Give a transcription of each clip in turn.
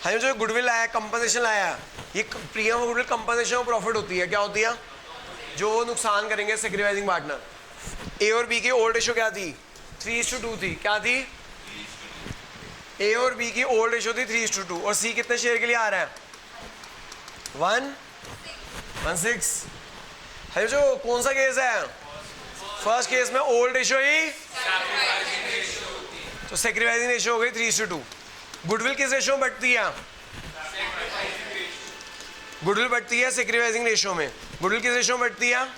हाँ, जो गुडविल आया, कंपनसेशन लाया, ये प्रीमियम और गुडविल कंपनसेशन और प्रॉफिट होती है। क्या होती है? जो नुकसान करेंगे सेक्रीफाइसिंग पार्टनर। ए और बी की ओल्ड रेशो क्या थी? 3:2 थी। क्या थी? ए और बी की ओल्ड रेशो थी 3:2। और सी कितने शेयर के लिए आ रहा है? 1:6। है जो कौन सा केस है? फर्स्ट केस में ओल्ड रेशो ही, तो सेक्रीफाइसिंग रेशो हो गई 3:2। गुडविल किस रेशो में बढ़ती है? गुडविल बढ़ती है सेक्रीफाइसिंग रेशो में। गुडविल किस रेशो में बढ़ती है?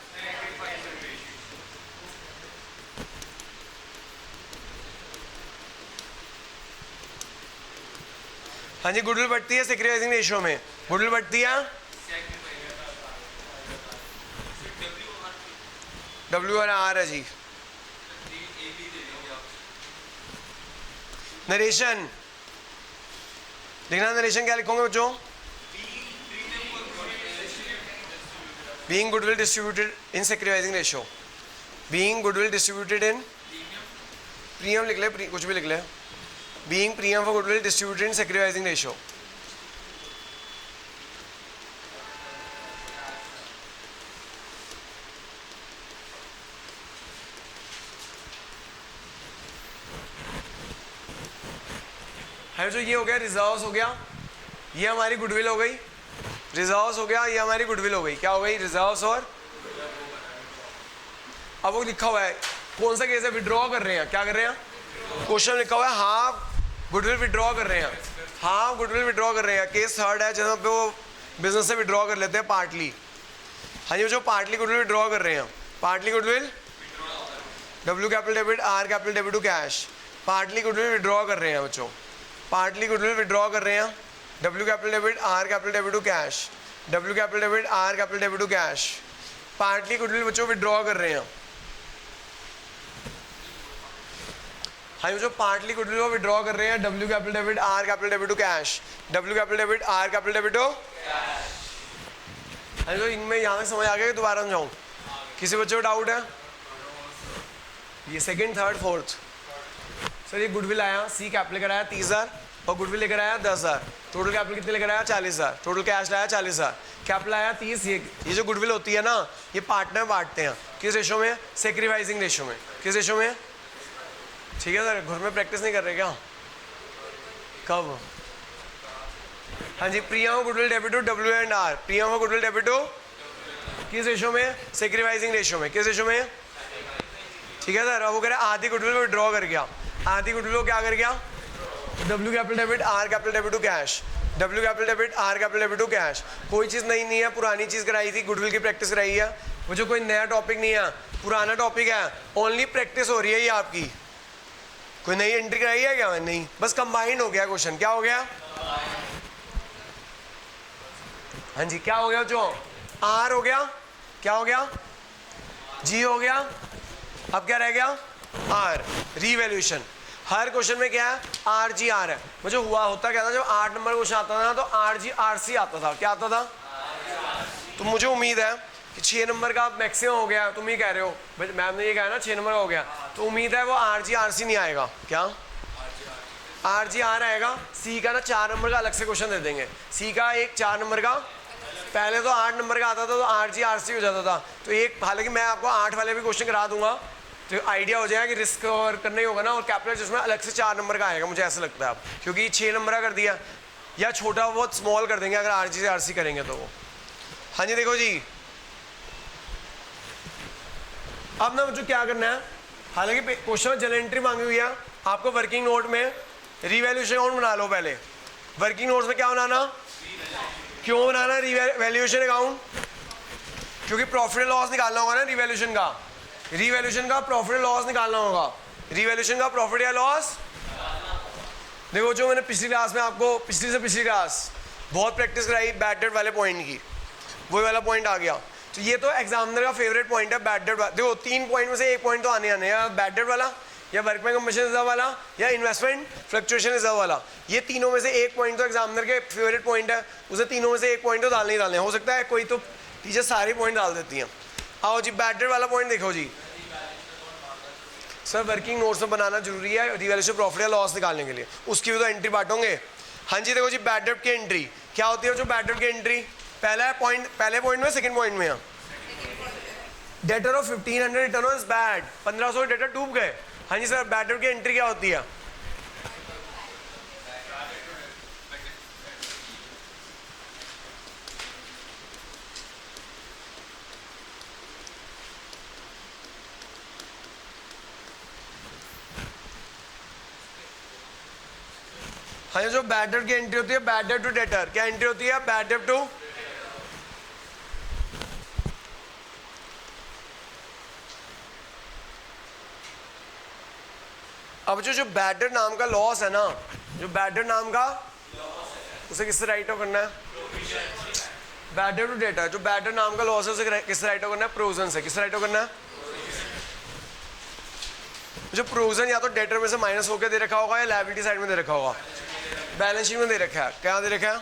हाँ जी, गुडविल बढ़ती है सेक्रीफाइसिंग रेशो में। गुडविल बढ़ती है, डब्ल्यू और आर है जी। नरेशन लिखना, नरेशन क्या लिखोगे बच्चों? Being goodwill distributed in sacrificing ratio. Being goodwill distributed in premium लिख ले, कुछ भी लिख ले। Being premium for goodwill distributed in sacrificing ratio. है जो ये हो गया रिजर्व्स हो गया, ये हमारी गुडविल हो गई। रिजर्व्स हो गया, ये हमारी गुडविल हो गई। क्या हो गई? रिजर्व्स। और अब वो लिखा हुआ है कौन सा केस है? विड्रॉ कर रहे हैं। क्या कर रहे हैं? क्वेश्चन लिखा हुआ है हाफ गुडविल विड्रॉ कर रहे हैं। हाफ गुडविल विड्रॉ कर रहे हैं। केस थर्ड है जहाँ पे वो बिजनेस से विड्रॉ कर लेते हैं पार्टली। हाँ जी, जो पार्टली गुडविल विड्रॉ कर रहे हैं, partly goodwill W capital debit R capital debit to cash. Partly goodwill withdraw कर रहे हैं बच्चों, पार्टली गुडविल विड्रॉ कर रहे हैं। W capital debit R capital debit to cash. W capital debit R capital debit to cash. Partly goodwill बच्चों withdraw कर रहे हैं। हाँ, जो पार्टली गुडविल को विड्रॉ कर रहे हैं, W capital debit R capital debit to cash. W capital debit R capital debit to cash. हाँ, जो इनमें यहाँ तक समझ आ गया कि दोबारा समझाऊँ? किसी बच्चे को डाउट है? ये सेकंड, थर्ड, फोर्थ। सर ये गुडविल आया, सी कैपिटल लेकर आया 30,000 और गुडविल लेकर आया 10,000। टोटल कैपिटल कितने लेकर आया? 40,000। टोटल कैश लाया 40,000। कैपिटल आया 30। ये जो गुडविल होती है ना, ये पार्टनर बांटते हैं किस रेशो में? सेक्रीफाइसिंग रेशो में। किस रेशो में? ठीक है सर, घर में प्रैक्टिस नहीं कर रहे क्या? कब? हाँ जी, premium goodwill debit to W and R. Premium goodwill debit to किस रेशो में? सेक्रीफाइसिंग रेशो में। किस रेशो में? ठीक है सर। अब वो कह रहे हैं आधी गुडविल को विड्रॉ कर गया। आधी गुडविल को क्या कर गया? W capital debit R capital debit to cash. W capital debit R capital debit to cash. कोई चीज़ नई नहीं है, पुरानी चीज़ कराई थी, गुडविल की प्रैक्टिस कराई है। वो जो कोई नया टॉपिक नहीं है, पुराना टॉपिक है, ओनली प्रैक्टिस हो रही है ये आपकी। कोई नई एंट्री कराई है क्या? नहीं, बस कंबाइंड हो गया क्वेश्चन। क्या हो गया? हाँ जी, क्या हो गया जो? आर हो गया। क्या हो गया? जी हो गया। अब क्या रह गया? आर। रीवैल्यूएशन। हर क्वेश्चन में क्या है? आर जी आर है। मुझे होता क्या था, जब 8 नंबर क्वेश्चन आता था ना, तो आर जी आर सी आता था। क्या आता था? तो मुझे उम्मीद है कि 6 नंबर का मैक्सिमम हो गया। तुम ही कह रहे हो, मैम ने ये कहा ना 6 नंबर का हो गया, तो उम्मीद है वो आर जी आर सी नहीं आएगा। क्या? आर जी आर आएगा। सी का ना 4 नंबर का अलग से क्वेश्चन दे देंगे। सी का एक 4 नंबर का, पहले तो 8 नंबर का आता था, तो आर जी आर सी हो जाता था। तो एक, हालांकि मैं आपको 8 वाले भी क्वेश्चन करा दूंगा, तो आइडिया हो जाएगा कि रिस्क और करना ही होगा ना। और कैपिटल जिसमें अलग से 4 नंबर का आएगा, मुझे ऐसा लगता है। आप क्योंकि 6 नंबर का कर दिया, या छोटा बहुत स्मॉल कर देंगे अगर आर जी से आर सी करेंगे तो वो। हाँ जी, देखो जी, अब ना मुझे क्या करना है, हालांकि क्वेश्चन में जनरल एंट्री मांगी हुई है आपको। वर्किंग नोट में रीवैल्यूएशन अकाउंट बना लो पहले। वर्किंग नोट्स में क्या बनाना? क्यों बनाना रीवैल्यूएशन अकाउंट? क्योंकि प्रॉफिट एंड लॉस निकालना होगा ना रिवैल्यूएशन का। रिवैल्यूएशन का प्रॉफिट एंड लॉस निकालना होगा। रिवैल्यूएशन का प्रॉफिट या लॉस। देखो जो मैंने पिछली क्लास में आपको, पिछली से पिछली क्लास बहुत प्रैक्टिस कराई बैड डेट वाले पॉइंट की, वही वाला पॉइंट आ गया। तो ये तो एग्जामिनर का फेवरेट पॉइंट है, बैड डेट। देखो 3 पॉइंट में से एक पॉइंट तो आने हैं, या बैड डेट वाला, या वर्कमैन कंपनसेशन रिजर्व वाला, या इन्वेस्टमेंट फ्लक्चुएशन रिजर्व वाला। ये तीनों में से एक पॉइंट तो एग्जामिनर के फेवरेट पॉइंट है, उसे तीनों में से एक पॉइंट तो डालने ही डालने। हो सकता है कोई तो टीचर सारे पॉइंट डाल देती हैं। आओ जी, बैड डेट वाला पॉइंट देखो जी। सर वर्किंग नोट्स में बनाना जरूरी है रिवैल्यूएशन प्रॉफिट या लॉस निकालने के लिए, उसकी भी तो एंट्री बांटोगे। हाँ जी देखो जी, बैड डेब्ट की एंट्री क्या होती है? जो बैड डेब्ट की एंट्री पहला पॉइंट, पहले पॉइंट में, सेकंड पॉइंट में, debtor of 1500 return is bad, 1500 debtor डूब गए। हाँ जी सर, बैड डेब्ट की एंट्री क्या होती है? हाँ जो बैड डेब्ट की एंट्री होती है, बैड डेब्ट टू डेटर, क्या एंट्री होती है? बैड डेब्ट टू, अब जो बैड डेब्ट नाम का लॉस है ना, जो बैड डेब्ट नाम का, उसे किससे राइट ऑफ करना है? बैड डेब्ट टू डेटर, जो बैड डेब्ट नाम का लॉस है उसे किससे राइट ऑफ करना है? प्रोविजन से। किससे राइट ऑफ करना है? जो प्रोविजन या तो डेटर में से माइनस होकर दे रखा होगा या लायबिलिटी साइड में दे रखा होगा। बैलेंस शीट में दे रखा है, क्या दे रखा है?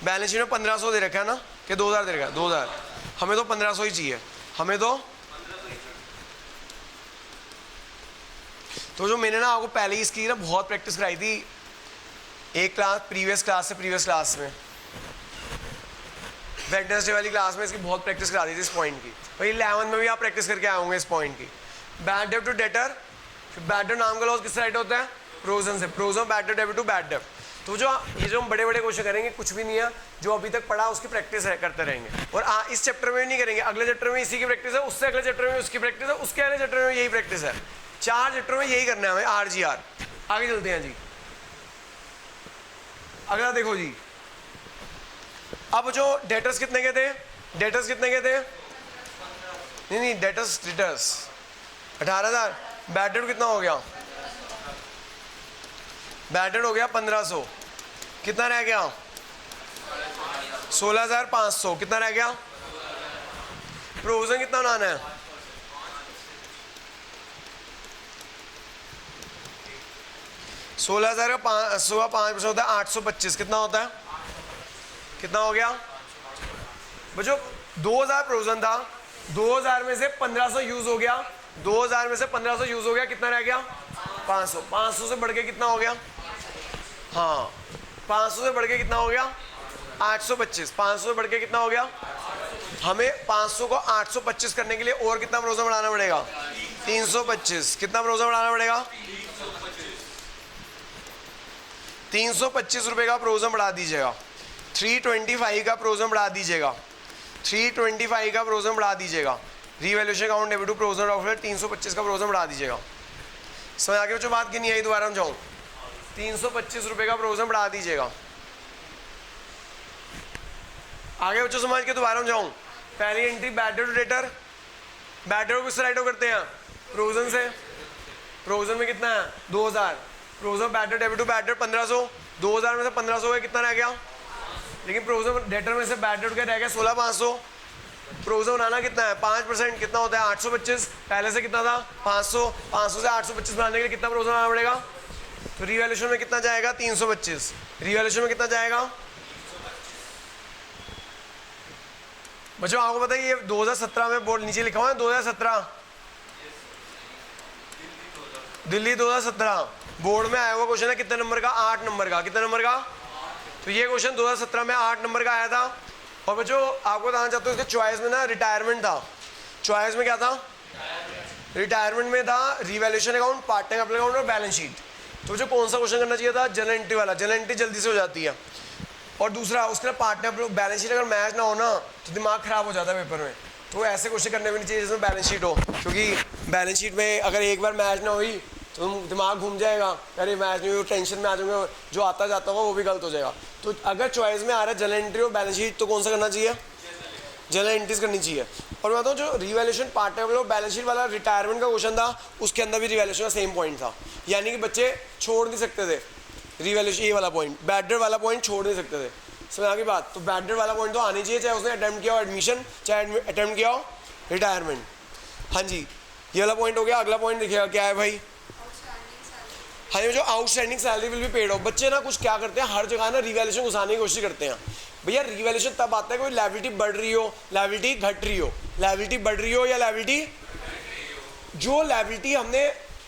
बैलेंस शीट में 1500 दे रखा है ना, कि 2000 दे रखा है? 2000। हमें तो 1500 ही चाहिए, हमें तो जो मैंने ना आपको पहले ही इसकी ना बहुत प्रैक्टिस कराई थी एक क्लास, प्रीवियस क्लास में, वेडनेसडे वाली क्लास में इसकी बहुत प्रैक्टिस करा दी थी इस पॉइंट की। भाई 11 में भी आप प्रैक्टिस करके आए होंगे इस पॉइंट की। बैड डेब्ट टू डेटर, बैड डेब्ट नाम का लॉस किससे राइट होता है? प्रोविजन से। प्रोविजन बैड डेब्ट डेबिट टू बैड डेब्ट। तो जो ये जो हम बड़े बड़े क्वेश्चन करेंगे कुछ भी नहीं है, जो अभी तक पढ़ा उसकी प्रैक्टिस करते रहेंगे। और इस चैप्टर में नहीं करेंगे, अगले चैप्टर में इसी की प्रैक्टिस है, उससे अगले चैप्टर में उसकी प्रैक्टिस है, उसके अगले चैप्टर में यही प्रैक्टिस है। 4 चैप्टर में यही करना है हमें, RGR। आगे चलते हैं जी, अगला देखो जी। अब जो डेटर्स कितने के थे? डेटर्स कितने के थे? नहीं, डेटर्स 18,000। बैड डेब्ट कितना हो गया? बैड डेब्ट हो गया 1500। कितना रह गया? 16,500। कितना रह गया? प्रोविजन कितना बनाना है? सोलह 5% होता है 825। कितना होता है? कितना हो गया बच्चों? 2000 प्रोविजन था, 2000 में से 1500 यूज हो गया, 2000 में से 1500 यूज हो गया, कितना रह गया? 500। 500 से बढ़ के कितना हो गया? हाँ 500 से बढ़ के कितना हो गया? 825। 500 से बढ़ के कितना हो गया? हमें 500 को 825 करने के लिए और कितना प्रोविजन बढ़ाना पड़ेगा? 325। कितना प्रोविजन बढ़ाना पड़ेगा? 325 रुपए का प्रोविजन बढ़ा दीजिएगा। 325 का प्रोविजन बढ़ा दीजिएगा। 325 का प्रोविजन बढ़ा दीजिएगा। Revaluation account debit to provision of 325 का प्रोविजन बढ़ा दीजिएगा। समझ आगे बच्चों बात की नहीं आई? दोबारा हम जाऊँ, 325 रुपए का प्रोविजन बढ़ा दीजिएगा। आगे बच्चों समझ के दोबारा हम जाऊँ। पहली एंट्री बैड डेब्ट टू डेटर, बैड डेब्ट को किससे राइट ऑफ करते हैं? प्रोविजन से। प्रोविजन में कितना है? 2000। प्रोविजन बैड डेब्ट डेबिट टू बैड डेब्ट 1500। 2000 में से 1500 गए, कितना रह गया? लेकिन प्रोविजन डेटर में से बैड डेब्ट क्या रह गया? 16,500। प्रोविजन बनाना कितना है? 5%। कितना होता है? 825। पहले से कितना था? 500। 500 से 825 बनाने के लिए कितना प्रोविजन बनाना पड़ेगा? तो रिवैल्यूएशन में कितना जाएगा? 325। रिवैल्यूएशन में कितना जाएगा बच्चों? आपको पता है ये 2017 में बोर्ड नीचे लिखा हुआ है 2017, दिल्ली 2017 बोर्ड में आया हुआ क्वेश्चन है। कितने नंबर का? 8 नंबर का। कितने नंबर का? तो ये क्वेश्चन 2017 में 8 नंबर का आया था। और बच्चों आपको बताना चाहता हूँ इसके चॉइस में ना रिटायरमेंट था। चॉइस में क्या था? रिटायरमेंट में था revaluation account, part time capital account और बैलेंस शीट। तो बच्चों कौन सा क्वेश्चन करना चाहिए था? जनरल एंट्री वाला। जनरल एंट्री जल्दी से हो जाती है। और दूसरा उसके पार्ट टाइम बैलेंस शीट अगर मैच ना हो ना तो दिमाग खराब हो जाता है पेपर में। तो ऐसे क्वेश्चन करने भी नहीं चाहिए जिसमें बैलेंस शीट हो, क्योंकि बैलेंस शीट में अगर एक बार मैच ना हुई तो दिमाग घूम जाएगा, अरे मैच नहीं हुई, टेंशन में आ जाऊंगा, जो आता जाता होगा वो भी गलत हो जाएगा। तो अगर चॉइस में आ रहा है जनरल एंट्री और बैलेंस शीट तो कौन सा करना चाहिए? जनरल एंट्रीज करनी चाहिए। और मैं बताऊँ जो रिवैल्यूएशन पार्ट टाइम और बैलेंस शीट वाला रिटायरमेंट का क्वेश्चन था उसके अंदर भी रिवैल्यूएशन का सेम पॉइंट था, यानी कि बच्चे छोड़ नहीं सकते थे रिवैल्यूएशन ये वाला पॉइंट, बैड डेब्ट वाला पॉइंट छोड़ नहीं सकते थे। समझ आ गई बात? तो बैड डेब्ट वाला पॉइंट तो आनी चाहिए, चाहे उसने अटेम्प्ट किया हो एडमिशन, चाहे अटेम्प्ट किया हो रिटायरमेंट। हाँ जी ये वाला पॉइंट हो गया। अगला पॉइंट देखिएगा क्या है भाई? हाँ जी जो outstanding salary will be paid of. बच्चे ना कुछ क्या करते हैं हर जगह ना रिवैल्यूएशन घुसाने की कोशिश करते हैं। भैया रिवैल्यूएशन तब आता है कोई लायबिलिटी बढ़ रही हो, लायबिलिटी घट रही हो, लायबिलिटी बढ़ रही हो या लायबिलिटी, जो लायबिलिटी हमने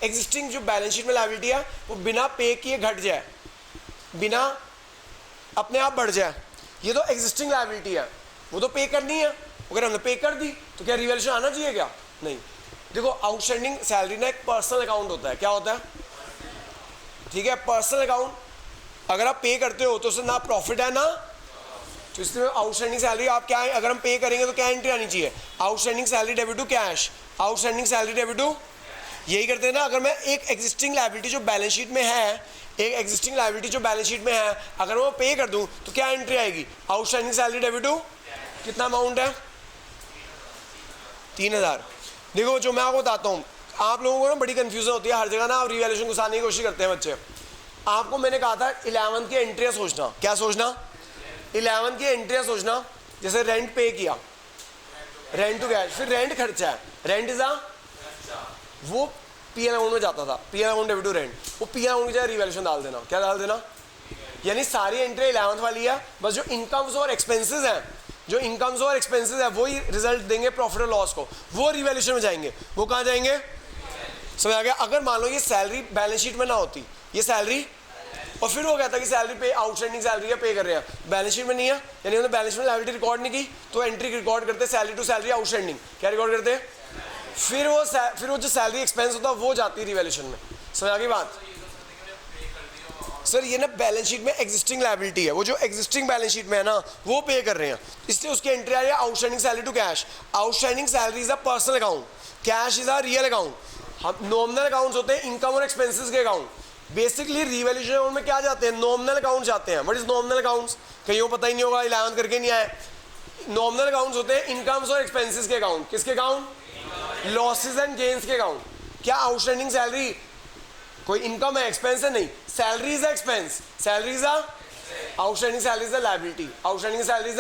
एग्जिस्टिंग जो बैलेंस शीट में लायबिलिटी है वो बिना पे किए घट जाए, बिना अपने आप बढ़ जाए। ये तो एग्जिस्टिंग लायबिलिटी है, वो तो पे करनी है, अगर हमने पे कर दी तो क्या रिवैल्यूएशन आना चाहिए क्या? नहीं। देखो आउटस्टैंडिंग सैलरी ना एक पर्सनल अकाउंट होता है, क्या होता है? ठीक है, पर्सनल अकाउंट। अगर आप पे करते हो तो उससे ना प्रॉफिट है ना, तो इसलिए आउटस्टैंडिंग सैलरी आप क्या है, अगर हम पे करेंगे तो क्या एंट्री आनी चाहिए? Outstanding salary debit to cash, outstanding salary debit to, यही करते हैं ना। अगर मैं एक एग्जिस्टिंग लायबिलिटी जो बैलेंस शीट में है, एक एग्जिस्टिंग लायबिलिटी जो बैलेंस शीट में है, अगर मैं पे कर दूं तो क्या एंट्री आएगी? आउटस्टैंडिंग सैलरी डेबिट टू, कितना अमाउंट है? 3000। देखो जो मैं आपको बताता हूँ, आप लोगों को ना बड़ी कंफ्यूजन होती है हर जगह ना, आप रिवैल्यूएशन घुसाने की कोशिश करते हैं बच्चे। आपको मैंने कहा था 11 की एंट्रियाँ सोचना, क्या सोचना? 11 की एंट्रियाँ सोचना। जैसे रेंट पे किया, रेंट टू कैश, फिर रेंट खर्चा है, रेंट इज आ, वो पी एन अकाउंट में जाता था, P N account debit to rent, वो पी एन अकाउंट की जगह रिवैल्यूएशन डाल देना, क्या डाल देना? यानी सारी एंट्री 11th वाली है, बस जो इनकम्स और एक्सपेंसेस हैं, जो इनकम्स और एक्सपेंसेस है वही रिजल्ट देंगे प्रॉफिट और लॉस को, वो रिवैल्यूएशन में जाएंगे। वो कहाँ जाएंगे? समझ आ गया? अगर मान लो ये सैलरी बैलेंस शीट में ना होती, ये सैलरी, और फिर वो कहता कि सैलरी पे, आउटस्टैंडिंग सैलरी है, पे कर रहे हैं, बैलेंस शीट में नहीं है, यानी उन्होंने बैलेंस शीट में लायबिलिटी रिकॉर्ड नहीं की, तो एंट्री रिकॉर्ड करते सैलरी टू सैलरी आउटस्टैंडिंग, क्या रिकॉर्ड करते? फिर वो जो सैलरी एक्सपेंस होता है वो जाती है रिवैल्यूएशन में। समझ आ गई बात? सर ये ना बैलेंस शीट में एग्जिस्टिंग लायबिलिटी है, वो जो एग्जिस्टिंग बैलेंस शीट में है ना वो पे कर रहे हैं, इसलिए उसकी एंट्री आ रही है outstanding salary to cash. Outstanding salary is a personal account, cash is a real account. हम नॉमिनल अकाउंट्स होते हैं इनकम और एक्सपेंसेस के अकाउंट। बेसिकली रिवैल्यूएशन अकाउंट में क्या जाते हैं? नॉमिनल अकाउंट जाते हैं। What is nominal accounts? कहीं पता ही नहीं होगा, 11 करके नहीं आए। नॉमिनल अकाउंट्स होते हैं इनकम्स और एक्सपेंसेस के अकाउंट। किसके अकाउंट? लॉसेस एंड गेन्स के अकाउंट। क्या आउटस्टैंडिंग सैलरी कोई इनकम है, एक्सपेंस है? नहीं, salary is expense, salary is outstanding salary is liability, outstanding salary is.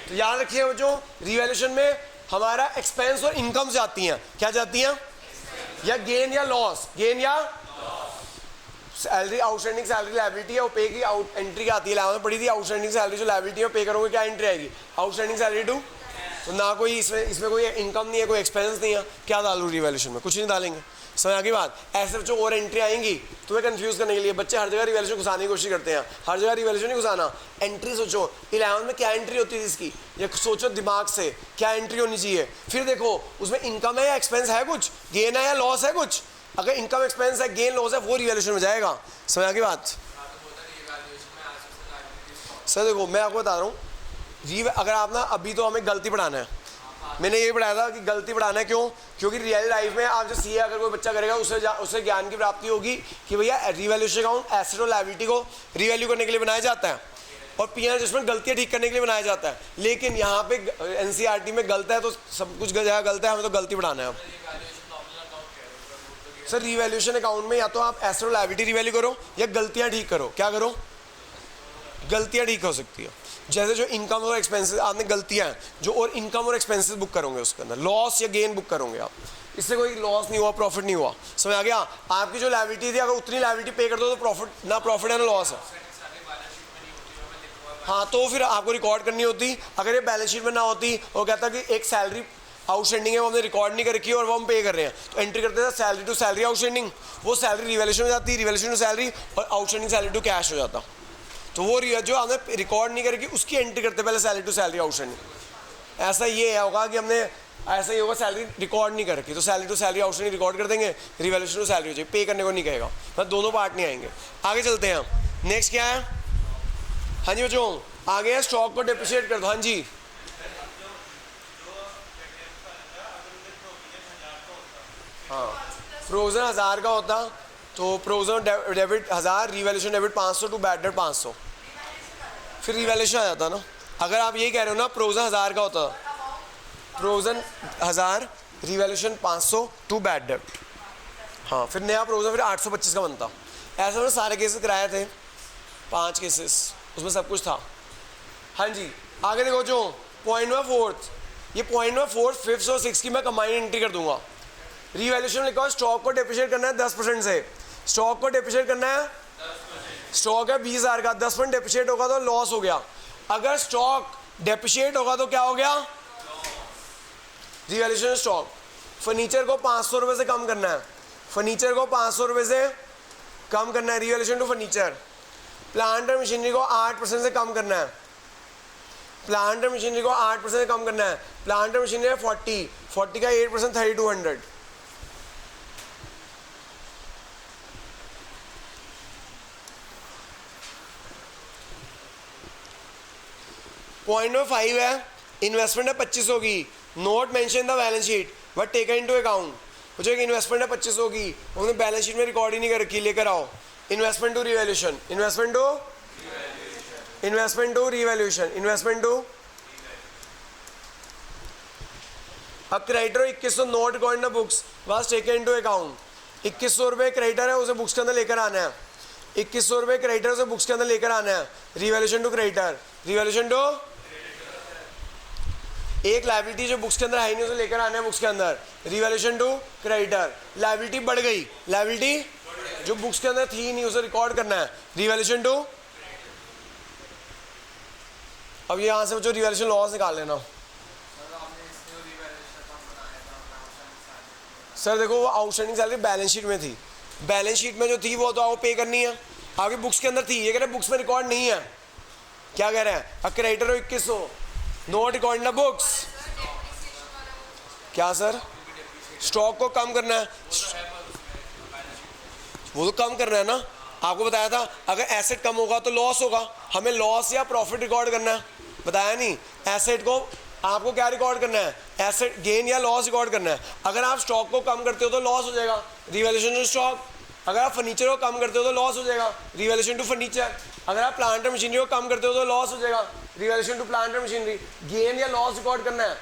तो याद रखिए जो रिवैल्यूएशन में हमारा एक्सपेंस और इनकम जाती हैं, क्या जाती हैं? या गेन या लॉस, गेन या सैलरी। आउटस्टैंडिंग सैलरी लायबिलिटी है, वो पे की आउट एंट्री आती है, 11 में पड़ी थी। आउटस्टैंडिंग सैलरी जो लायबिलिटी है पे करोगे क्या एंट्री आएगी? आउटस्टैंडिंग सैलरी टू, तो ना कोई इसमें कोई इनकम नहीं है, कोई एक्सपेंस नहीं है, क्या डालूँ रिवैल्यूएशन में? कुछ नहीं डालेंगे। समझ आ गई बात? ऐसे जो और एंट्री आएंगी तुम्हें कंफ्यूज करने के लिए बच्चे हर जगह रिवैल्यूएशन घुसाने की कोशिश करते हैं, हर जगह रिवैल्यूएशन नहीं घुसाना। एंट्री सोचो 11 में क्या एंट्री होती है इसकी, ये सोचो दिमाग से क्या एंट्री होनी चाहिए। फिर देखो उसमें इनकम है या एक्सपेंस है, कुछ गेन है या लॉस है कुछ। अगर इनकम एक्सपेंस है, गेन लॉस है, वो रिवैल्यूएशन में जाएगा। समझ आ गई बात? सर देखो मैं आपको बता रहा हूँ, अगर आप ना अभी तो हमें गलती पढ़ाना है, मैंने ये पढ़ाया था कि गलती पढ़ाना है। क्यों? क्योंकि रियल लाइफ में आप जो सीए अगर कोई बच्चा करेगा उससे ज्ञान की प्राप्ति होगी कि भैया रिवैल्यूएशन अकाउंट एसेट और लायबिलिटी को रिवैल्यू करने के लिए बनाया जाता है और पीएनएल जिसमें गलतियां ठीक करने के लिए बनाया जाता है। लेकिन यहाँ पे एनसीईआरटी में गलत है तो सब कुछ गलत है, हमें तो गलती पढ़ाना है। अब सर रिवैल्यूएशन अकाउंट में या तो आप एसेट और लायबिलिटी रिवैल्यू करो या गलतियाँ ठीक करो। क्या करो? गलतियाँ ठीक हो सकती है। जैसे जो इनकम और एक्सपेंसेस आपने गलतियां हैं जो, और इनकम और एक्सपेंसेस बुक करोगे उसके अंदर लॉस या गेन बुक करोगे आप, इससे कोई लॉस नहीं हुआ, प्रॉफिट नहीं हुआ। समझ आ गया? आपकी जो लायबिलिटी थी अगर उतनी लायबिलिटी पे कर दो तो प्रॉफिट ना है ना लॉस है। हाँ तो फिर आपको रिकॉर्ड करनी होती। अगर ये बैलेंस शीट में ना होती और कहता कि एक सैलरी आउटस्टैंडिंग है वो हमने रिकॉर्ड नहीं कर रखी है और वो हम पे कर रहे हैं, तो एंट्री करते थे सैलरी टू सैलरी आउटस्टैंडिंग, वो सैलरी रिवैल्यूएशन में जाती, रिवैल्यूएशन टू सैलरी, और आउटस्टैंडिंग सैलरी टू कैश हो जाता। तो वो जो हमने रिकॉर्ड नहीं करके उसकी एंट्री करते पहले सैलरी टू सैलरी आउटस्टैंडिंग। ऐसा ये होगा कि हमने ऐसा ही होगा सैलरी रिकॉर्ड नहीं कर रखी तो salary to salary outstanding record कर देंगे, रिवैल्यूएशन टू सैलरी हो जाएगी, पे करने को नहीं कहेगा। मतलब दोनों पार्ट नहीं आएंगे। आगे चलते हैं हम। नेक्स्ट क्या है? हाँ जी बच्चों आगे है स्टॉक को डेप्रिशिएट कर दो। हाँ जी हाँ फ्रोजन 1000 का होता तो provision debit 1000, revaluation debit 500 to bad debt 500, फिर रिवैल्यूएशन आ जाता ना। अगर आप यही कह रहे हो ना प्रोविजन 1000 का होता, provision 1000 revaluation 500 to bad debt, हाँ फिर नया प्रोविजन फिर 825 का बनता। ऐसे मैंने सारे केसेस कराए थे, 5 केसेस उसमें सब कुछ था। हाँ जी आगे देखो जो पॉइंट में फोर्थ, ये पॉइंट में फोर्थ, फिफ्थ और सिक्स की मैं कंबाइंड एंट्री कर दूंगा। रिवैल्यूएशन में लिखा स्टॉक को डेप्रिशिएट करना है 10% से, स्टॉक को डेप्रिशिएट करना है 10%। स्टॉक है 20,000 का, 10% डेप्रिशिएट होगा तो लॉस हो गया। अगर स्टॉक डेप्रिशिएट होगा तो क्या हो गया? Revaluation stock. फर्नीचर को 500 रुपये से कम करना है, फर्नीचर को 500 रुपये से कम करना है, रिवैल्यूएशन टू फर्नीचर। प्लांट और मशीनरी को 8% से कम करना है, प्लांट और मशीनरी को 8% से कम करना है। प्लांट और मशीनरी है 40 का 8% 3200। पॉइंट नंबर 5 है, इन्वेस्टमेंट है 2500 की, note mention the balance sheet but taken into account. मुझे एक इन्वेस्टमेंट है 2500 की, उन्होंने बैलेंस शीट में रिकॉर्ड ही नहीं कर रखी, लेकर आओ। Investment to revaluation, investment to revaluation, investment to अब creditor 2100 note according the books was taken into account. 2100 रुपये क्रेडिटर है, उसे बुक्स के अंदर लेकर आना है। 2100 रुपये क्रेडिटर उसे बुक्स के अंदर लेकर आना है। Revaluation to creditor, revaluation to एक लायबिलिटी जो बुक्स के अंदर है नहीं उसे लेकर आना है बुक्स के अंदर। रिवैल्यूएशन टू क्रेडिटर, लायबिलिटी बढ़ गई, लायबिलिटी जो बुक्स के अंदर थी नहीं उसे रिकॉर्ड करना है। रिवैल्यूएशन टू, अब यहाँ से जो रिवैल्यूएशन लॉस निकाल लेना। सर देखो वो आउटस्टैंडिंग सैलरी बैलेंस शीट में थी, बैलेंस शीट में जो थी वो तो आपको पे करनी है, आपकी बुक्स के अंदर थी, ये कह रहे हैं बुक्स में रिकॉर्ड नहीं है। क्या कह रहे हैं, क्रेडिटर हो 2100 नोट अकॉर्डिंग द बुक्स। क्या सर, स्टॉक को कम करना है, वो तो कम करना है ना, आपको बताया था अगर एसेट कम होगा तो लॉस होगा, हमें लॉस या प्रॉफिट रिकॉर्ड करना है, बताया नहीं। एसेट को आपको क्या रिकॉर्ड करना है, एसेट गेन या लॉस रिकॉर्ड करना है। अगर आप स्टॉक को कम करते हो तो लॉस हो जाएगा, रिवैल्यूएशन टू स्टॉक। अगर आप फर्नीचर को कम करते हो तो लॉस हो जाएगा, रिवैल्यूएशन टू फर्नीचर। अगर आप प्लांट और मशीनरी को कम करते हो तो लॉस हो जाएगा, रिवैल्यूएशन टू प्लांट और मशीनरी। गेन या लॉस रिकॉर्ड करना है,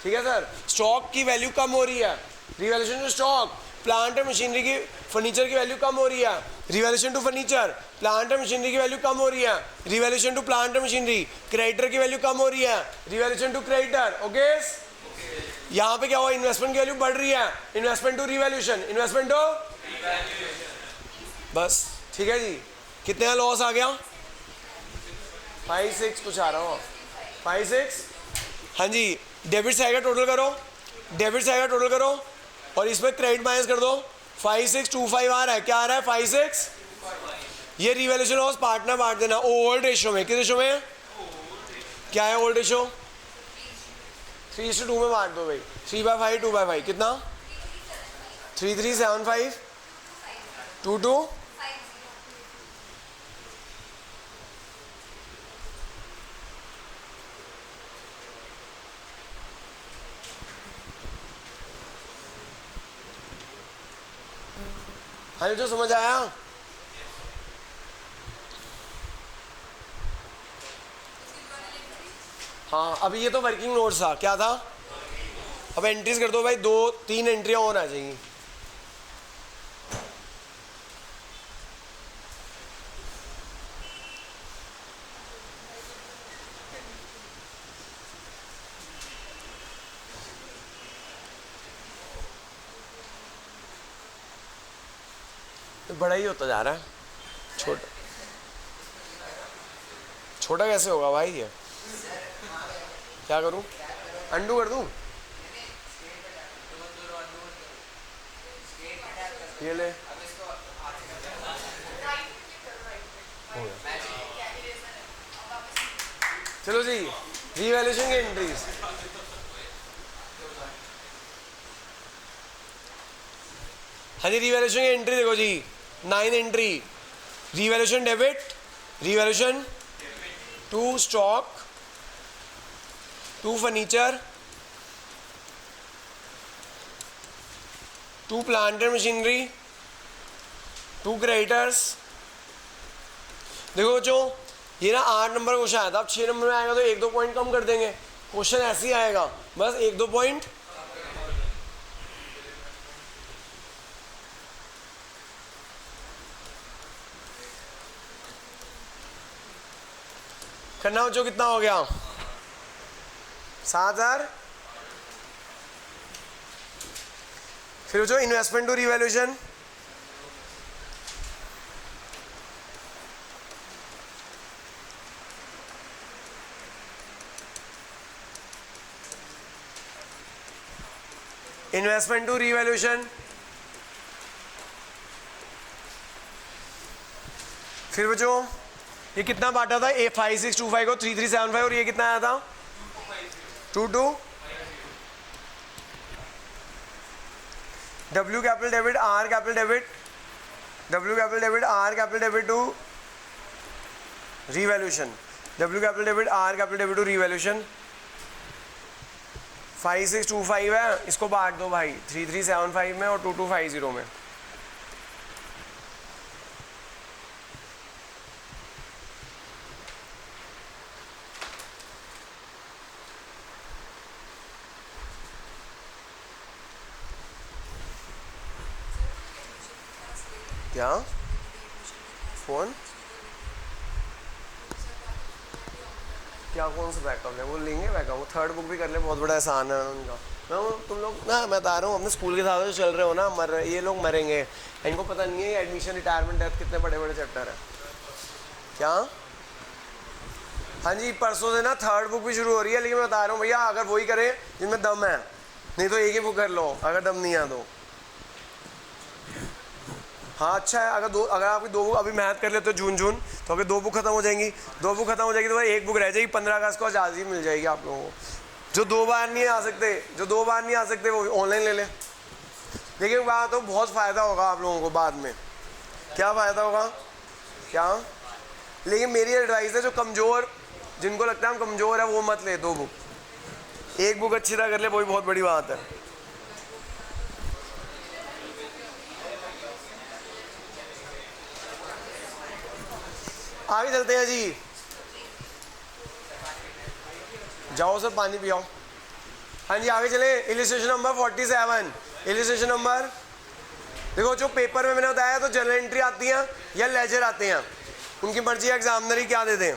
ठीक है सर। स्टॉक की वैल्यू कम हो रही है, रिवैल्यूएशन टू स्टॉक। प्लांट और मशीनरी की, फर्नीचर की वैल्यू कम हो रही है, रिवैल्यूएशन टू फर्नीचर। प्लांट और मशीनरी की वैल्यू कम हो रही है, रिवैल्यूएशन टू प्लांट और मशीनरी। क्रेडिटर की वैल्यू कम हो रही है, रिवैल्यूएशन टू क्रेडिटर। ओके, यहाँ पे क्या हुआ, इन्वेस्टमेंट की वैल्यू बढ़ रही है, investment to revaluation, investment to, बस ठीक है जी। कितने का लॉस आ गया, 5-6 कुछ आ रहा हूँ, 5-6। हाँ जी, डेबिट से आएगा टोटल करो, डेबिट से आएगा टोटल करो और इसमें क्रेडिट माइनस कर दो। 5625 आ रहा है, क्या आ रहा है 56। ये रिवैल्यूएशन लॉस पार्टनर बांट देना ओल्ड रेशो में। किस रेशो में, क्या है ओल्ड रेशो, 3:2 में बांट दो भाई। 3/5 2/5 कितना, 3375 22। हाँ जो समझ आया, हाँ। अब ये तो वर्किंग नोट्स था, क्या था, अब एंट्रीज कर दो भाई, 2-3 एंट्रियां और आ जाएंगी। बड़ा ही होता जा रहा है, छोटा छोटा कैसे होगा भाई, ये क्या करूं, अंडू कर दूं, ये ले, चलो जी। रिवैल्यूएशन की एंट्रीज, हाँ जी, रिवैल्यूएशन की एंट्री देखो जी, 9 entry. Revaluation debit, revaluation to stock, to furniture, to plant and machinery, to creditors. देखो जो ये ना 8 नंबर क्वेश्चन आया था, अब 6 नंबर में आएगा तो 1-2 पॉइंट कम कर देंगे, क्वेश्चन ऐसे ही आएगा, बस 1-2 पॉइंट। करना जो कितना हो गया, 7000। फिर जो investment to revaluation, investment to revaluation. फिर वो जो ये कितना बांटा था? 5625 को 3375, और ये कितना आया था? 22। W capital debit R capital debit, W capital debit R capital debit to revaluation, W capital debit R capital debit to revaluation. 5625 है, इसको बांट दो भाई 3375 में और 2250 में। क्या फोन क्या कौन सा बैकअप है? वो लेंगे बैकअप, वो थर्ड बुक भी कर ले, बहुत बड़ा एहसान है उनका। मैं तुम लोग ना, मैं बता रहा हूँ अपने स्कूल के साथ जो चल रहे हो ना, मर रहे ये लोग, मरेंगे। इनको पता नहीं है एडमिशन, रिटायरमेंट, डेथ कितने बड़े बड़े चैप्टर है। क्या? हाँ जी, परसों से ना थर्ड बुक भी शुरू हो रही है, लेकिन मैं बता रहा हूँ भैया, अगर वही करें जिनमें दम है, नहीं तो एक ही बुक कर लो अगर दम नहीं है तो। हाँ अच्छा है, अगर आपकी दो बुक अभी मैथ कर लेते हो जून तो अभी 2 बुक खत्म हो जाएंगी, 2 बुक खत्म हो जाएगी तो भाई 1 बुक रह जाएगी। 15 अगस्त को आज़ादी मिल जाएगी आप लोगों को। जो 2 बार नहीं आ सकते वो ऑनलाइन ले लें। लेकिन बात तो बहुत फ़ायदा होगा आप लोगों को बाद में। क्या फ़ायदा होगा? क्या? लेकिन मेरी एडवाइस है, जो कमज़ोर, जिनको लगता है हम कमज़ोर है, वो मत ले 2 बुक। 1 बुक अच्छी तरह कर ले, वही बहुत बड़ी बात है। आगे चलते हैं जी, जाओ सर पानी पियाओ। हाँ जी आगे चले। Illustration number 47। इलिस्ट्रेशन नंबर देखो, जो पेपर में मैंने बताया तो जर्नल एंट्री आती हैं या लेजर आते हैं, उनकी मर्जी है एग्जामिनर ही क्या दे दें।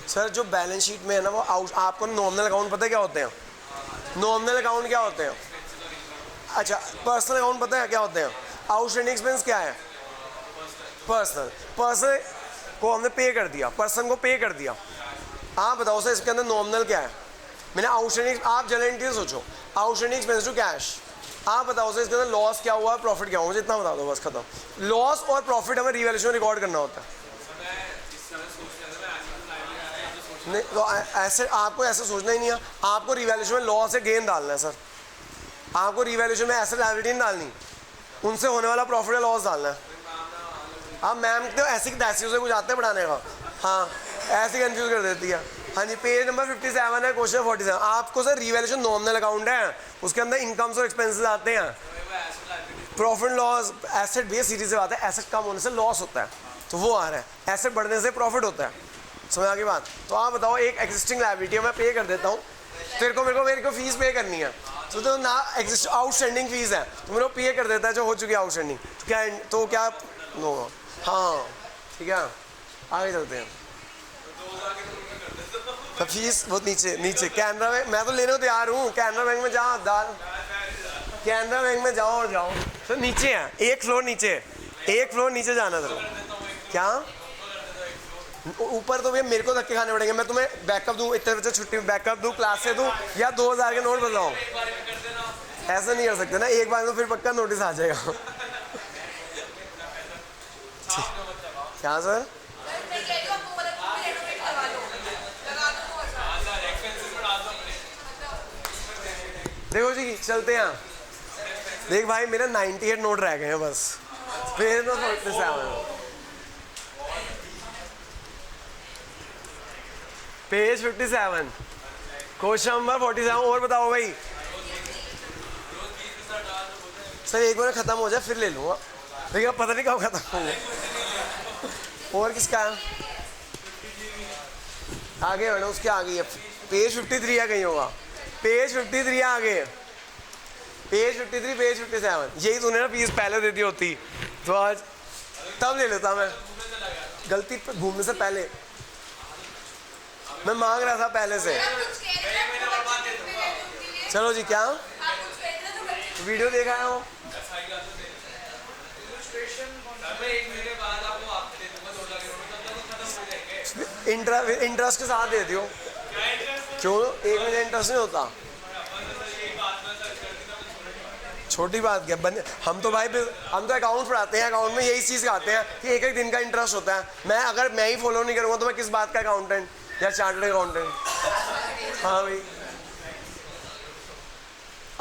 सर जो बैलेंस शीट में है ना, वो आपको नॉमिनल अकाउंट पता है क्या होते हैं? नॉमिनल अकाउंट क्या होते हैं? अच्छा, पर्सनल अकाउंट पता है क्या होते हैं? आउटस्टैंडिंग एक्सपेंस क्या है? पर्सनल को हमने पे कर दिया, पर्सन को पे कर दिया। आप बताओ सर इसके अंदर नॉमिनल क्या है? मैंने आउटस्टैंडिंग, आप जनरल एंट्री सोचो, आउटस्टैंडिंग एक्सपेंस टू कैश। आप बताओ सर इसके अंदर लॉस क्या हुआ, प्रॉफिट क्या हुआ, मुझे इतना बता दो बस, खत्म। लॉस और प्रॉफिट हमें रिवैल्यूएशन रिकॉर्ड करना होता है। नहीं तो ऐसे आपको ऐसा सोचना ही नहीं है, आपको रिवैल्यूएशन में लॉस से गेन डालना है सर। आपको रिवैल्यूएशन में एसेट लायबिलिटी नहीं डालनी, उनसे होने वाला प्रॉफिट या लॉस डालना है। आप मैम तो ऐसी तैसी से कुछ आते हैं पढ़ाने का, हाँ ऐसे कंफ्यूज कर देती है। हाँ जी, पेज नंबर 57 है, क्वेश्चन 47। आपको सर रिवैल्यूएशन नॉमिनल अकाउंट है, उसके अंदर इनकम्स और एक्सपेंसेस आते हैं, प्रॉफिट लॉस। एसेट भी सीरीज से बात है, एसेट कम होने से लॉस होता है तो वो आ रहा है, एसेट बढ़ने से प्रॉफिट होता है। समझ आ गई बात? तो आप बताओ, एक एग्जिस्टिंग लायबिलिटी है, मैं पे कर देता हूँ, मेरे को फीस पे करनी है, तो ना एग्जिस्ट आउटस्टैंडिंग फीस है तो मेरे को पे कर देता है जो हो चुकी है आउटस्टैंडिंग, तो क्या नो? हाँ ठीक है, आगे चलते हैं। तो फीस बहुत नीचे कैनरा बैंक, मैं तो लेने को तैयार हूँ। कैनरा बैंक में जाओ, कैनरा बैंक में जाओ और जाओ तो नीचे है, एक फ्लोर नीचे जाना था। क्या ऊपर? तो भैया मेरे को धक्के खाने पड़ेंगे, मैं तुम्हें बैकअप दूँ, इतने बजे छुट्टी बैकअप दूँ, क्लास से दूँ, या 2000 के नोट बदलाऊँ? ऐसा नहीं कर सकते ना, एक बार में फिर पक्का नोटिस आ जाएगा। क्या सर? देखो जी चलते हैं। देख भाई मेरे 98 नोट रह गए हैं बस, फिर तो 47 पेज 57 क्वेश्चन नंबर 47। और बताओ भाई सर, एक बार खत्म हो जाए फिर ले लूँगा, लेकिन पता नहीं कब खत्म होगा। और किसका आगे बढ़ो, उसके आगे है पेज 53 है, कहीं होगा पेज 53 आगे, पेज 53 पेज 57। यही तूने ना फीस पहले दे दी होती तो आज तब ले लेता मैं, गलती पे घूमने से पहले मैं मांग रहा था पहले से। चलो जी, क्या वीडियो देखा है? इंटरेस्ट के साथ देती हो क्यों? एक में इंटरेस्ट नहीं होता। छोटी बात क्या हम तो भाई हम तो अकाउंट पढ़ाते हैं, अकाउंट में यही चीज़ सिखाते हैं कि एक एक दिन का इंटरेस्ट होता है। अगर मैं ही फॉलो नहीं करूँगा तो मैं किस बात का अकाउंटेंट या चार्टर्ड अकाउंटेंट? हाँ भाई,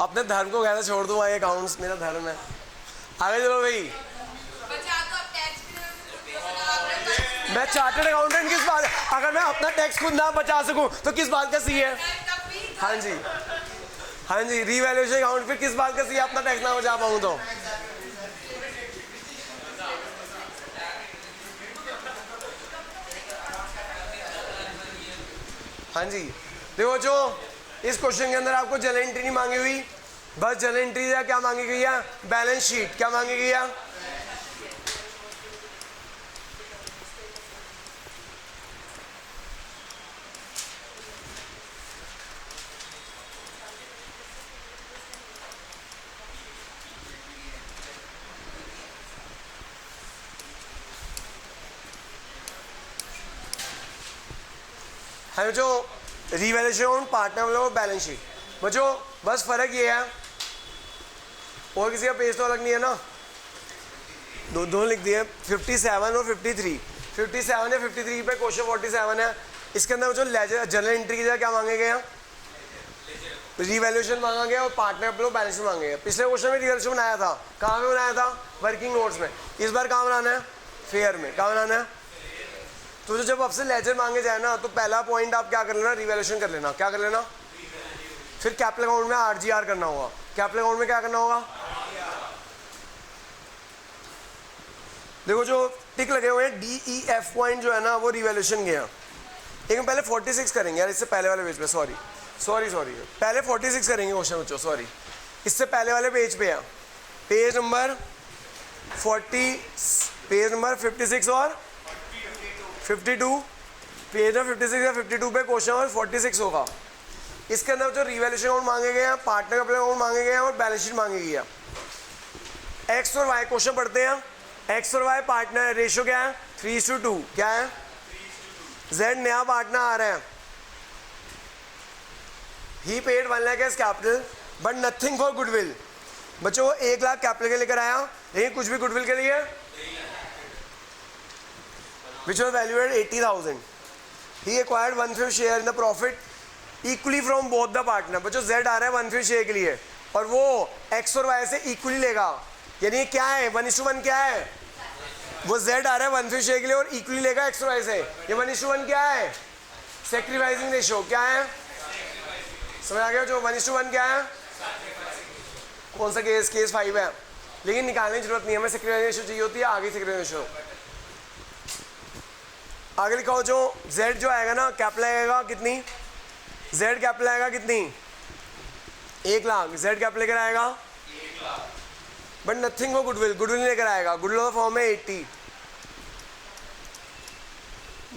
अपने धर्म को कहते छोड़ दो भाई, अकाउंट्स मेरा धर्म है। आगे चलो भाई। मैं चार्टर्ड अकाउंटेंट किस बात, अगर मैं अपना टैक्स खुद ना बचा सकूं तो किस बात का सी है? हाँ जी, हाँ जी, रीवैल्यूएशन अकाउंट फिर किस बात का सी है? अपना टैक्स ना बचा पाऊं तो। हाँ जी, देखो जो इस क्वेश्चन के अंदर आपको जर्नल एंट्री नहीं मांगी हुई, बस जर्नल एंट्री क्या मांगी गई है? Balance sheet. क्या मांगी गई है? है जो रिवैल्यूएशन पार्टनर वाला बैलेंस शीट। बच्चों बस फर्क ये है, और किसी का पेज तो अलग नहीं है ना, दोनों लिख दिए 57 और 53। 57 या 53 पे क्वेश्चन 47 है। इसके अंदर जो लेजर जर्नल एंट्री की जगह क्या मांगे गए हैं? रिवैल्यूएशन मांगा गया और पार्टनर वाला बैलेंस शीट मांगे गए। पिछले क्वेश्चन में रिवैल्यूएशन बनाया था, कहाँ में बनाया था? वर्किंग नोट्स में। इस बार कहाँ बनाना है? फेयर में। कहाँ बनाना है? तो जब आपसे लेजर मांगे जाए ना तो पहला पॉइंट आप क्या कर लेना? रिवैल्यूएशन कर लेना। क्या कर लेना? फिर कैपिटल अकाउंट में आरजीआर करना होगा। कैपिटल अकाउंट में क्या करना होगा? देखो जो टिक लगे हुए हैं DEF पॉइंट जो है ना वो रिवैल्यूएशन के हैं। लेकिन पहले 46 करेंगे यार, इससे पहले वाले पेज पे। सॉरी पहले 46 करेंगे क्वेश्चन बच्चों, सॉरी इससे पहले वाले पेज पे है, पेज नंबर 56 और 52। पेज नंबर 56 या 52 पे क्वेश्चन नंबर 46 होगा। इसके अंदर जो रिवैल्यूएशन अकाउंट मांगे गए हैं, पार्टनर कैपिटल अकाउंट मांगे गए हैं और बैलेंस शीट मांगी गई है। एक्स और वाई क्वेश्चन पढ़ते हैं। एक्स और वाई पार्टनर, रेशियो क्या है? 3:2। क्या है? जेड नया पार्टनर आ रहा है। He paid 1 lakh as capital but nothing for goodwill. बच्चों वो 1 लाख कैपिटल के लेकर आया, लेकिन कुछ भी गुडविल के लिए, which was valued at 80,000. He acquired 1/5 share in the profit equally from both the partner. बच्चों Z आ रहा है 1/5 शेयर के लिए और वो X और Y से इक्वली लेगा, यानी क्या है? 1:1 क्या है? वो Z आ रहा है 1/5 शेयर के लिए और इक्वली लेगा X और Y से। ये 1:1 क्या है? Sacrificing ratio. क्या है? समझ आ गया? जो 1:1 क्या है? कौन सा केस? केस 5 है, लेकिन निकालने की जरूरत नहीं है, हमें सैक्रिफाइसिंग रेशियो चाहिए होती है। आगे सैक्रिफाइसिंग रेशियो आगे लिखा हो। जो Z जो आएगा ना कैपिटल आएगा कितनी? Z कैपिटल आएगा कितनी? 1 लाख। Z कैपिटल लेकर आएगा 1 लाख बट नथिंग वो गुडविल, गुडविल लेकर आएगा। गुडविल का फॉर्म है 80।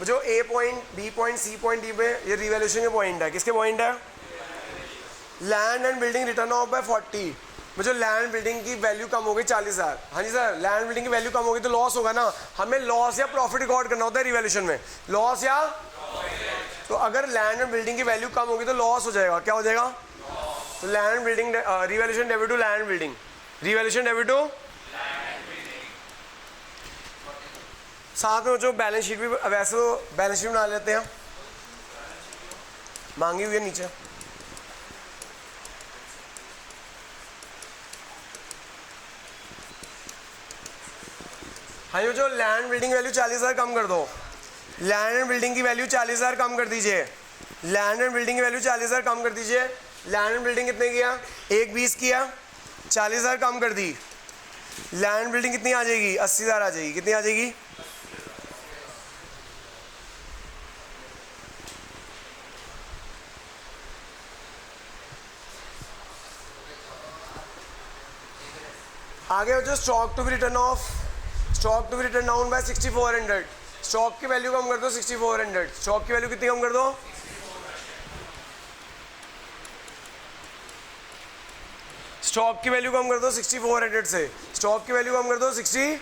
जो A point, B point, C point, D पे ये रिवैल्यूएशन के पॉइंट है। किसके पॉइंट है? Land and building written off by 40। मुझे लैंड बिल्डिंग की वैल्यू कम हो गई 40,000। हाँ जी सर, लैंड बिल्डिंग की वैल्यू कम होगी तो लॉस होगा ना। हमें लॉस या प्रॉफिट रिकॉर्ड करना होता है रिवैल्यूएशन में। लॉस या तो अगर लैंड एंड बिल्डिंग की वैल्यू कम होगी तो लॉस हो जाएगा। क्या हो जाएगा? तो land building revaluation debit to land building, revaluation debit to. साथ में जो बैलेंस शीट भी, वैसे तो बैलेंस शीट बना लेते हैं, मांगी हुई है नीचे। हाँ, ये जो लैंड बिल्डिंग वैल्यू 40,000 कम कर दो। लैंड एंड बिल्डिंग की वैल्यू 40,000 कम कर दीजिए। लैंड एंड बिल्डिंग की वैल्यू 40,000 कम कर दीजिए। लैंड एंड बिल्डिंग कितने किया? 1,20 किया, 40,000 कम कर दी। लैंड बिल्डिंग कितनी आ जाएगी? 80,000 आ जाएगी। कितनी आ जाएगी? आगे जो stock to be written off, stock to be written down by 6,400। Stock की वैल्यू कम कर दो 6,400। स्टॉक की वैल्यू कितनी कम कर दो? स्टॉक की वैल्यू कम कर दो 6,400 से। स्टॉक की वैल्यू कम कर दो 60